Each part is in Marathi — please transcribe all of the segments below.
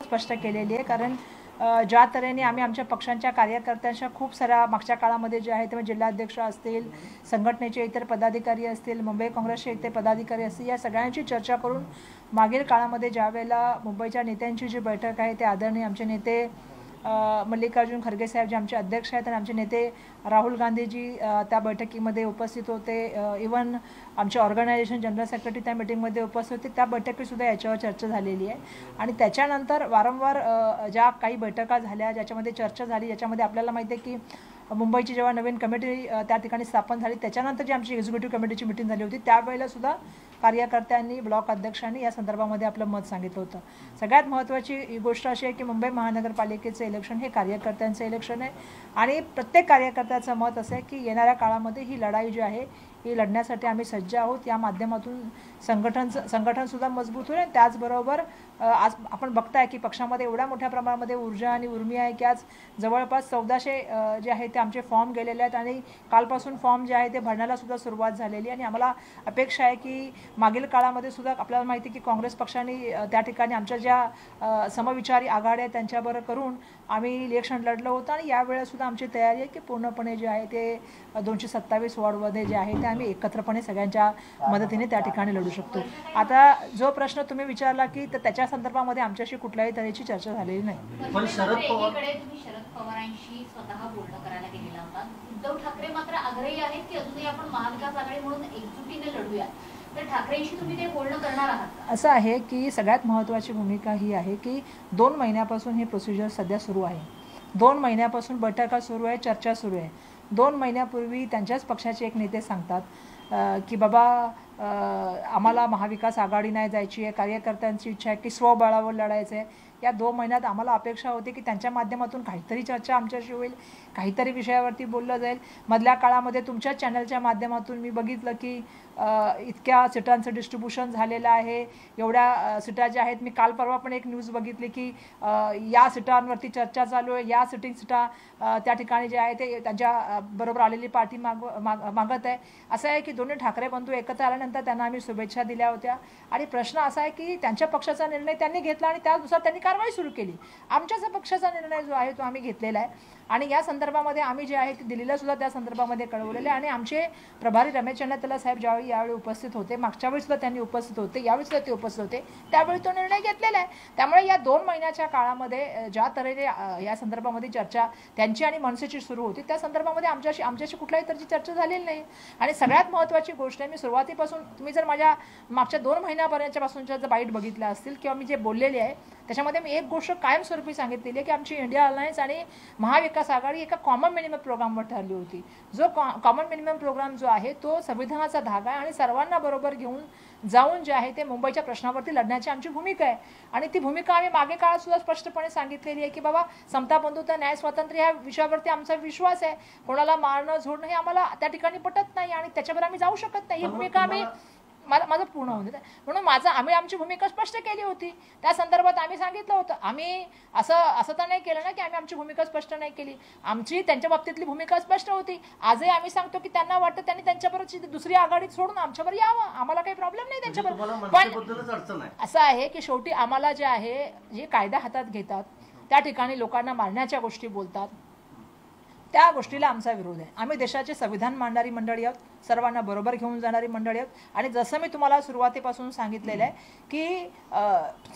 स्पष्ट केलेली आहे, कारण ज्या तऱ्हेने आम्ही आमच्या पक्षांच्या कार्यकर्त्यांच्या खूप साऱ्या मागच्या काळामध्ये जे आहे ते जिल्हाध्यक्ष असतील, संघटनेचे इतर पदाधिकारी असतील, मुंबई काँग्रेसचे इतर पदाधिकारी असतील, या सगळ्यांची चर्चा करून मागील काळामध्ये ज्या वेळेला मुंबईच्या नेत्यांची जी बैठक आहे ते आदरणीय आमचे नेते मल्लिकार्जुन खरगे साहेब जे आमचे अध्यक्ष आहेत आणि आमचे नेते राहुल गांधीजी त्या बैठकीमध्ये उपस्थित होते, इवन आमचे ऑर्गनायझेशन जनरल सेक्रेटरी त्या मीटिंगमध्ये उपस्थित होते, त्या बैठकीतसुद्धा याच्यावर चर्चा झालेली आहे. आणि त्याच्यानंतर वारंवार ज्या काही बैठका झाल्या ज्याच्यामध्ये चर्चा झाली, ज्याच्यामध्ये आपल्याला माहिती आहे की मुंबईची जेव्हा नवीन कमिटी त्या ठिकाणी स्थापन झाली त्याच्यानंतर जी आमची एक्झिक्युटिव्ह कमिटीची मीटिंग झाली होती त्यावेळेला सुद्धा कार्यकर्त्यांनी ब्लॉक अध्यक्षांनी या संदर्भामध्ये आपलं मत सांगितलं होतं. सगळ्यात महत्त्वाची गोष्ट अशी आहे की मुंबई महानगरपालिकेचं इलेक्शन हे कार्यकर्त्यांचं इलेक्शन आहे आणि प्रत्येक कार्यकर्त्याचं मत असं आहे की येणाऱ्या काळामध्ये ही लढाई जी आहे ही लढण्यासाठी आम्ही सज्ज आहोत. या माध्यमातून संघटनसुद्धा मजबूत होईल आणि त्याचबरोबर आज आपण बघताय की पक्षामध्ये एवढ्या मोठ्या प्रमाणामध्ये ऊर्जा आणि उर्मी आहे की आज जवळपास 1400 जे आहे ते आमचे फॉर्म गेलेले आहेत आणि कालपासून फॉर्म जे आहे ते भरण्याला सुद्धा सुरुवात झालेली आणि आम्हाला अपेक्षा आहे की मागील काळामध्ये सुद्धा आपल्याला माहिती की काँग्रेस पक्षाने त्या ठिकाणी आमच्या ज्या समविचारी आघाड्या आहेत त्यांच्याबरोबर करून आम्ही इलेक्शन लढलं होतं आणि यावेळेसुद्धा आमची तयारी आहे की पूर्णपणे जे आहे ते 227 वॉर्डमध्ये जे आहे ते आम्ही एकत्रपणे सगळ्यांच्या मदतीने त्या ठिकाणी लढू शकतो. आता जो प्रश्न तुम्ही विचारला की त्या संदर्भामध्ये आमच्याशी कुठल्याही तऱ्हेची चर्चा झालेली नाही. पण शरद पवारांशी स्वतः बोलणं करायला गेलेला होता. उद्धव ठाकरे मात्र आग्रही आहेत की अजूनही आपण महाविकास आघाडी म्हणून एकजुटीने लढूया. तर ठाकरेंशी तुम्ही ते बोलणं करणार आहात? असं आहे की सगळ्यात महत्त्वाची भूमिका ही आहे की 2 महिन्यापासून हे प्रोसिजर सध्या सुरू आहे. 2 महिन्यापासून बैठका सुरू आहे, चर्चा सुरू आहे. 2 महिन्यापूर्वी त्यांच्याच पक्षाचे एक नेते सांगतात की बाबा आम्हाला महाविकास आघाडी नाही जायची आहे, कार्यकर्त्यांची इच्छा आहे की स्वबळावर लढायचं आहे. या 2 महिन्यात आम्हाला अपेक्षा होती की त्यांच्या माध्यमातून काहीतरी चर्चा आमच्याशी होईल, काहीतरी विषयावरती बोललं जाईल. मधल्या काळामध्ये तुमच्या चॅनलच्या माध्यमातून मी बघितलं की इतक्या सीटांचं डिस्ट्रीब्युशन झालेलं आहे, एवढ्या सीटा ज्या आहेत. मी काल परवा पण एक न्यूज बघितली की या सीटांवरती चर्चा चालू आहे, या सीटा त्या ठिकाणी जे आहे ते त्यांच्या बरोबर आलेली पार्टी मागत आहे. असं आहे की दोन्ही ठाकरे बंधू एकत्र आल्यानंतर त्यांना आम्ही शुभेच्छा दिल्या होत्या आणि प्रश्न असा आहे की त्यांच्या पक्षाचा निर्णय त्यांनी घेतला आणि त्यानुसार त्यांनी कारवाई सुरू केली. आमच्याच पक्षाचा निर्णय जो आहे तो आम्ही घेतलेला आहे आणि या संदर्भामध्ये आम्ही जे आहे ते दिल्लीला सुद्धा त्या संदर्भामध्ये कळवलेले आणि आमचे प्रभारी रमेश चन्नतला साहेब ज्यावेळी यावेळी उपस्थित होते, मागच्या वेळी सुद्धा त्यांनी उपस्थित होते, यावेळी सुद्धा ते उपस्थित होते, त्यावेळी तो निर्णय घेतलेला आहे. त्यामुळे या 2 महिन्याच्या काळामध्ये ज्या तऱ्हेने या संदर्भामध्ये चर्चा त्यांची आणि मनसेची सुरू होती त्या संदर्भामध्ये आमच्याशी कुठल्याही तऱ्हेची चर्चा झालेली नाही. आणि सगळ्यात महत्त्वाची गोष्ट आहे, मी सुरुवातीपासून तुम्ही जर माझ्या मागच्या 2 महिन्यापर्यंतच्यापासूनच्या जर बाईट बघितल्या असतील किंवा मी जे बोललेले आहे त्याच्यामध्ये मी एक गोष्ट कायमस्वरूपी सांगितलेली आहे की आमची इंडिया अलायन्स आणि महाविकास आघाडी एका कॉमन मिनिमम प्रोग्रामवर ठरली होती. जो कॉमन मिनिमम प्रोग्राम जो आहे तो संविधानाचा धागा आहे आणि सर्वांना बरोबर घेऊन जाऊन जे आहे ते मुंबईच्या प्रश्नावरती लढण्याची आमची भूमिका आहे. आणि ती भूमिका आम्ही मागे काळात सुद्धा स्पष्टपणे सांगितलेली आहे की बाबा समता बंधुता न्याय स्वातंत्र्य ह्या विषयावरती आमचा विश्वास आहे. कोणाला मारणं झोडणं हे आम्हाला त्या ठिकाणी पटत नाही आणि त्याच्यावर आम्ही जाऊ शकत नाही. ही भूमिका आम्ही माझं पूर्ण होऊन देतं म्हणून आम्ही आमची भूमिका स्पष्ट केली होती. त्या संदर्भात आम्ही सांगितलं होतं. आम्ही असं तर नाही केलं ना की आम्ही आमची भूमिका स्पष्ट नाही केली. आमची त्यांच्या बाबतीतली भूमिका स्पष्ट होती. आजही आम्ही सांगतो की त्यांना वाटतं त्यांनी त्यांच्याबरोबर दुसरी आघाडीत सोडून आमच्याबरोबर यावं, आम्हाला काही प्रॉब्लेम नाही त्यांच्याबरोबर. पण असं आहे की शेवटी आम्हाला जे आहे जे कायदा हातात घेतात त्या ठिकाणी लोकांना मारण्याच्या गोष्टी बोलतात त्या गोष्टीला आमचा विरोध आहे. आम्ही देशाचे संविधान मांडणारी मंडळी आहोत, सर्वांना बरोबर घेऊन जाणारी मंडळी आहोत आणि जसं मी तुम्हाला सुरुवातीपासून सांगितलेलं आहे की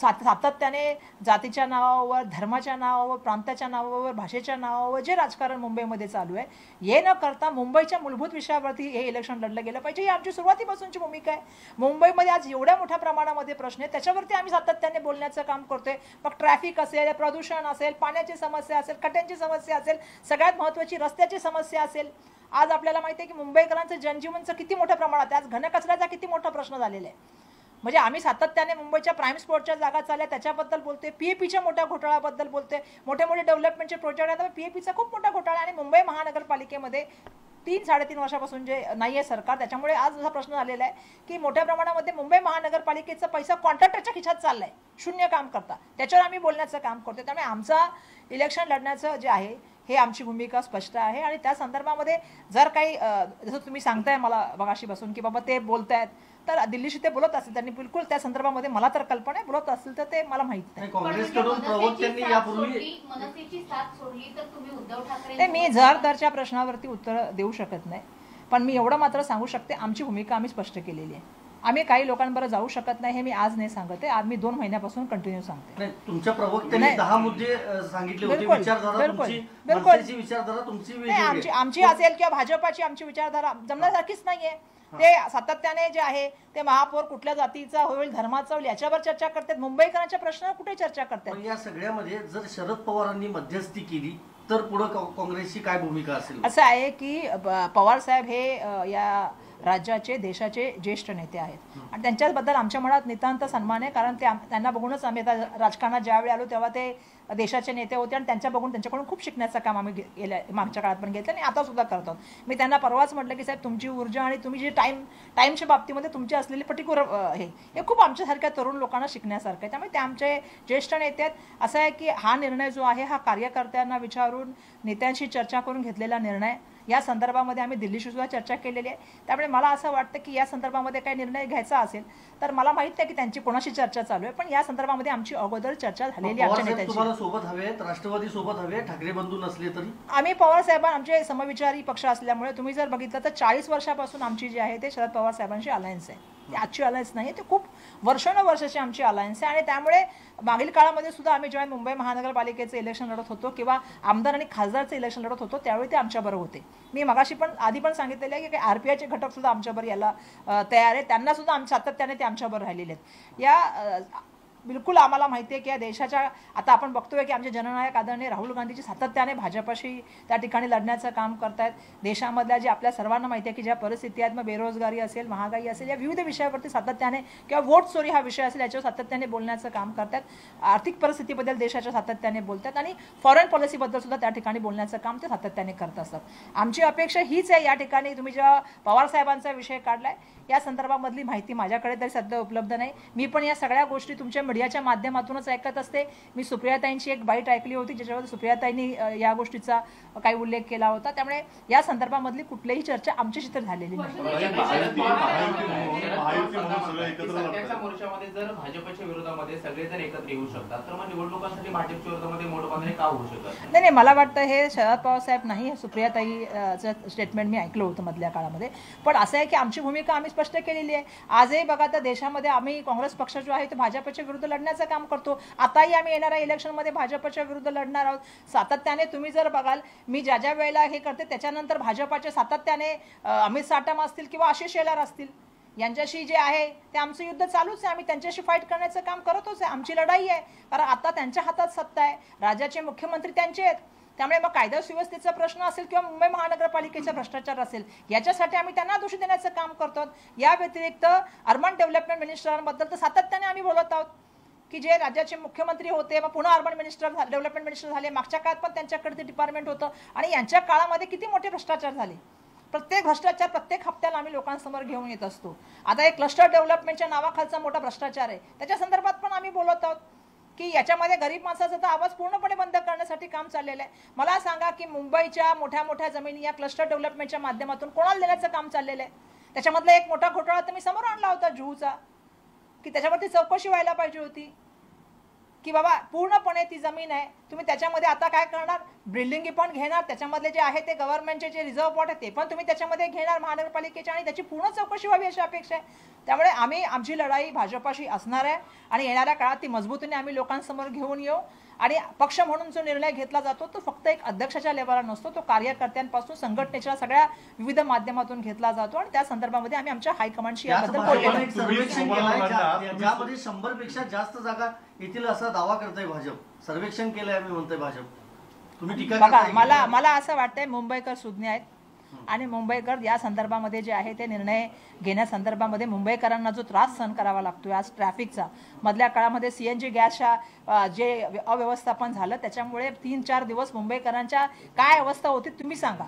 सातत्याने जातीच्या नावावर, धर्माच्या नावावर, प्रांताच्या नावावर, भाषेच्या नावावर जे राजकारण मुंबईमध्ये चालू आहे हे न करता मुंबईच्या मूलभूत विषयावरती हे इलेक्शन लढलं गेलं पाहिजे ही आमची सुरुवातीपासूनची भूमिका आहे. मुंबईमध्ये आज एवढ्या मोठ्या प्रमाणामध्ये प्रश्न आहेत त्याच्यावरती आम्ही सातत्याने बोलण्याचं काम करतोय. मग ट्रॅफिक असेल, प्रदूषण असेल, पाण्याची समस्या असेल, खड्ड्यांची समस्या असेल, सगळ्यात महत्त्वाची रस्त्याची समस्या असेल. आज आपल्याला माहिती आहे की मुंबईकरांचं जनजीवनचं किती मोठ्या प्रमाणात आज घनकचऱ्याचा किती मोठा प्रश्न झालेला आहे. म्हणजे आम्ही सातत्याने मुंबईच्या प्राईम स्पॉटच्या जागा चालल्या त्याच्याबद्दल बोलते, पीएपीच्या मोठ्या घोटाळ्याबद्दल बोलते, मोठे मोठे डेव्हलपमेंटचे प्रोजेक्ट आहेत. पीएपीचा खूप मोठा घोटाळा आणि मुंबई महानगरपालिकेमध्ये 3-3.5 वर्षापासून जे नाही आहे सरकार त्याच्यामुळे आज असा प्रश्न झालेला आहे की मोठ्या प्रमाणामध्ये मुंबई महानगरपालिकेचा पैसा कॉन्ट्रॅक्टरच्या खिशात चालला आहे, शून्य काम करता. त्याच्यावर आम्ही बोलण्याचं काम करतो. त्यामुळे आमचा इलेक्शन लढण्याचं जे आहे हे आमची भूमिका स्पष्ट आहे. आणि त्या संदर्भामध्ये जर काही जसं तुम्ही सांगताय मला मगाशी बसून की बाबा ते बोलतायत, तर दिल्लीशी ते बोलत असतील, त्यांनी बिलकुल त्या संदर्भामध्ये मला तर कल्पना आहे, बोलत असतील तर ते मला माहित नाही. काँग्रेसकडून प्रवक्त्यांनी यापूर्वी मनसेची साथ सोडली तर तुम्ही उद्धव ठाकरे ते मी जर प्रश्नावरती उत्तर देऊ शकत नाही, पण मी एवढं मात्र सांगू शकते आमची भूमिका आम्ही स्पष्ट केलेली आहे. आम्ही काही लोकांबरोबर जाऊ शकत नाही हे मी आज नाही सांगते, आज मी 2 महिन्यापासून कंटिन्यू सांगते. नाही, तुमच्या प्रवक्त्यांनी 10 मुद्दे सांगितले होते. बिलकुल, विचारधारा बिलकुल, तुमची, बिलकुल. मनसेची विचारधारा तुमची वेगळी आहे. आमची असेल किंवा भाजपाची आमची विचारधारा जमण्यासारखीच नाहीये. ते सातत्याने जे आहे ते महापौर कुठल्या जातीचा होईल, धर्माचा होईल याच्यावर चर्चा करतात. मुंबईकरांच्या प्रश्नावर कुठे चर्चा करतात? पण या सगळ्यामध्ये जर शरद पवारांनी मध्यस्थी केली तर पुढे काँग्रेसची काय भूमिका असेल? असं आहे की पवार साहेब हे या राज्याचे देशाचे ज्येष्ठ नेते आहेत आणि त्यांच्याबद्दल आमच्या मनात नितांत सन्मान आहे. कारण त्यांना बघूनच आम्ही आता राजकारणात ज्यावेळी आलो तेव्हा ते देशाचे नेते होते आणि त्यांच्या बघून त्यांच्याकडून खूप शिकण्याचं काम आम्ही गेल्या मागच्या काळात पण घेतलं आणि आता सुद्धा करतो. मी त्यांना परवाच म्हटलं की साहेब तुमची ऊर्जा आणि तुम्ही जे टाईमच्या बाबतीमध्ये तुमची असलेली पर्टिक्युलर हे खूप आमच्यासारख्या तरुण लोकांना शिकण्यासारखं आहे. त्यामुळे ते आमचे ज्येष्ठ नेते आहेत. असं आहे की हा निर्णय जो आहे हा कार्यकर्त्यांना विचारून नेत्यांशी चर्चा करून घेतलेला निर्णय. या संदर्भामध्ये आम्ही दिल्लीशी सुद्धा चर्चा केलेली आहे. त्यामुळे मला असं वाटतं की या संदर्भामध्ये काही निर्णय घ्यायचा असेल तर मला माहित आहे की त्यांची कोणाशी चर्चा चालू आहे, पण या संदर्भामध्ये आमची अगोदर चर्चा झालेली आमच्या नेत्यांची. तुम्हाला सोबत हवेत, राष्ट्रवादी सोबत हवे, ठाकरे बंधू नसले तरी आम्ही पवार साहेबांना आमचे समविचारी पक्ष असल्यामुळे तुम्ही जर बघितलं तर 40 वर्षापासून आमची जी आहे ते शरद पवार साहेबांची अलायन्स आहे. ती आजची अलायन्स नाही, ते खूप वर्षानुवर्षाची आमची अलायन्स आहे. आणि त्यामुळे मागील काळामध्ये सुद्धा आम्ही जेव्हा मुंबई महानगरपालिकेचं इलेक्शन लढत होतो किंवा आमदार आणि खासदारचं इलेक्शन लढत होतो त्यावेळी ते आमच्याबरोबर होते. मी मगाशी पण आधी पण सांगितलेलं आहे की आरपीआयचे घटक सुद्धा आमच्याबरोबर यायला तयार आहे. त्यांना सुद्धा सातत्याने ते आमच्याबरोबर राहिलेले आहेत. या बिलकुल आम्हाला माहिती आहे की या देशाच्या आता आपण बघतोय की आमचे जननायक आदरणीय राहुल गांधीजी सातत्याने भाजपाशी त्या ठिकाणी लढण्याचं काम करतायत. देशामधल्या जे आपल्या सर्वांना माहिती आहे की ज्या परिस्थिती आहेत, मग बेरोजगारी असेल, महागाई असेल, या विविध विषयावरती सातत्याने किंवा वोट चोरी हा विषय असेल याच्यावर सातत्याने बोलण्याचं काम करतात. आर्थिक परिस्थितीबद्दल देशाच्या सातत्याने बोलतात आणि फॉरेन पॉलिसीबद्दल सुद्धा त्या ठिकाणी बोलण्याचं काम ते सातत्याने करत असतात. आमची अपेक्षा हीच आहे. या ठिकाणी तुम्ही जेव्हा पवार साहेबांचा विषय काढलाय या संदर्भामधली माहिती माझ्याकडे तरी सध्या उपलब्ध नाही. मी पण या सगळ्या गोष्टी तुमच्या मीडियाच्या माध्यमातूनच ऐकत असते. मी सुप्रियाताईंची एक बाईट ऐकली होती ज्याच्यावर सुप्रियाताईंनी या गोष्टीचा काही उल्लेख केला होता. त्यामुळे या संदर्भामधली कुठलीही चर्चा आमच्याशी तर झालेली नाही. मोर्चामध्ये जर भाजपच्या विरोधामध्ये सगळे जर एकत्र येऊ शकतात तर मग निवडणुकांसाठी भाजपच्या विरोधामध्ये मोठ बांधणी का होऊ शकत नाही. मला वाटतं हे शरद पवार साहेब नाही, सुप्रियाताईचं स्टेटमेंट मी ऐकलं होतं मधल्या काळामध्ये. पण असं आहे की आमची भूमिका आम्ही स्पष्ट केलेली आहे. आजही बघा तर देशामध्ये आम्ही काँग्रेस पक्ष जो आहे तो भाजपच्या विरुद्ध लढण्याचं काम करतो. आताही आम्ही येणाऱ्या इलेक्शनमध्ये भाजपच्या विरुद्ध लढणार आहोत. सातत्याने तुम्ही जर बघाल मी ज्या ज्या वेळेला हे करते त्याच्यानंतर भाजपाचे सातत्याने अमित साटम असतील किंवा आशिष शेलार असतील यांच्याशी जे आहे ते आमचं युद्ध चालूच आहे. आम्ही त्यांच्याशी फाईट करण्याचं काम करतोच आहे. आमची लढाई आहे. कारण आता त्यांच्या हातात सत्ता आहे. राज्याचे मुख्यमंत्री त्यांचे आहेत. त्यामुळे मग कायदा सुव्यवस्थेचा प्रश्न असेल किंवा मुंबई महानगरपालिकेचा भ्रष्टाचार असेल याच्यासाठी आम्ही त्यांना दोषी देण्याचं काम करतो. या व्यतिरिक्त अर्बन डेव्हलपमेंट मिनिस्टरांबद्दल तर सातत्याने आम्ही बोलत आहोत की जे राज्याचे मुख्यमंत्री होते, मग पुन्हा अर्बन डेव्हलपमेंट मिनिस्टर झाले. मागच्या काळात पण त्यांच्याकडे ते डिपार्टमेंट होतं आणि यांच्या काळामध्ये किती मोठे भ्रष्टाचार झाले. प्रत्येक भ्रष्टाचार प्रत्येक हप्त्याला आम्ही लोकांसमोर घेऊन येत असतो. आता एक क्लस्टर डेव्हलपमेंटच्या नावाखालचा मोठा भ्रष्टाचार आहे त्याच्या संदर्भात पण आम्ही बोलत आहोत की याच्यामध्ये गरीब माणसाचा तर आवाज पूर्णपणे बंद करण्यासाठी काम चाललेलं आहे. मला सांगा की मुंबईच्या मोठ्या मोठ्या जमिनी या क्लस्टर डेव्हलपमेंटच्या माध्यमातून कोणाला देण्याचं काम चाललेलं आहे. त्याच्यामधला एक मोठा घोटाळा तर मी समोर आणला होता जुहूचा, की त्याच्यावरती चौकशी व्हायला पाहिजे होती की बाबा पूर्णपणे ती जमीन आहे, तुम्ही त्याच्यामध्ये आता काय करणार, बिल्डिंगी पण घेणार, त्याच्यामधले जे आहे ते गव्हर्नमेंटचे जे रिझर्व्ह पॉट आहे ते पण तुम्ही त्याच्यामध्ये घेणार महानगरपालिकेच्या आणि त्याची पूर्ण चौकशी व्हावी अशी अपेक्षा आहे. त्यामुळे आम्ही आमची लढाई भाजपाशी असणार आहे आणि येणाऱ्या काळात ती मजबूतीने आम्ही लोकांसमोर घेऊन येऊ. आणि पक्ष म्हणून जो निर्णय घेतला जातो तो फक्त एक अध्यक्षाच्या लेवलला नसतो, तो कार्यकर्त्यांपासून संघटनेच्या सगळ्या विविध माध्यमातून घेतला जातो आणि त्या संदर्भामध्ये आम्ही आमच्या हायकमांडशी याबद्दल बोलतो. सर्वेक्षण केलंय ज्यामध्ये 100 पेक्षा जास्त जागा येतील असा दावा करताय भाजप. सर्वेक्षण केलंय आम्ही म्हणतोय भाजप. तुम्ही टीका बघा, मला असं वाटतंय मुंबईकर सुज्ञ आहेत आणि मुंबईकर या संदर्भामध्ये जे आहे ते निर्णय घेण्यासंदर्भामध्ये मुंबईकरांना जो त्रास सहन करावा लागतोय आज ट्रॅफिकचा, मधल्या काळामध्ये CNG गॅसच्या जे अव्यवस्थापन झालं त्याच्यामुळे 3-4 दिवस मुंबईकरांच्या काय अवस्था होती तुम्ही सांगा.